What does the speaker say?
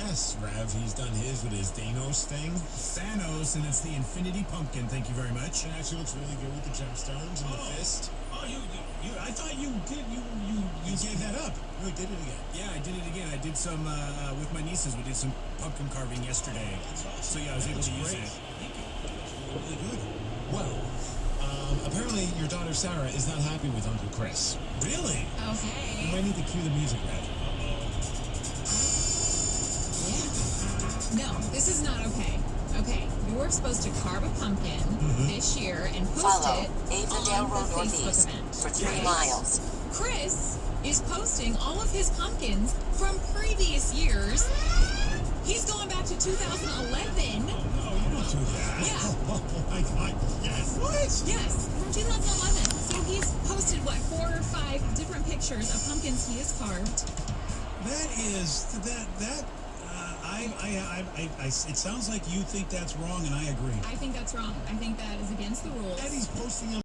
Yes, Rev, he's done his with his Thanos thing. Thanos, and it's the Infinity Pumpkin. Thank you very much. It actually looks really good with the gemstones and the fist. Oh, I thought you did. You gave that up. No, he did it again. Yeah, I did it again. I did some with my nieces. We did some pumpkin carving yesterday. So yeah, I was able to use it. Thank you. Really good. Well, apparently your daughter Sarah is not happy with Uncle Chris. Really? You Okay. might need to cue the music, Rev. Yeah. No, this is not okay. Okay, you were supposed to carve a pumpkin this year and post Follow it Avondale on Road the Facebook Northeast event. for 3 right? miles. Chris is posting all of his pumpkins from previous years. He's going back to 2011. No, you don't do that. Yeah. Oh my God. Yes. What? Yes, from 2011. So he's posted, what, 4 or 5 different pictures of pumpkins he has carved. It sounds like you think that's wrong, and I agree. I think that's wrong. I think that is against the rules. And he's posting them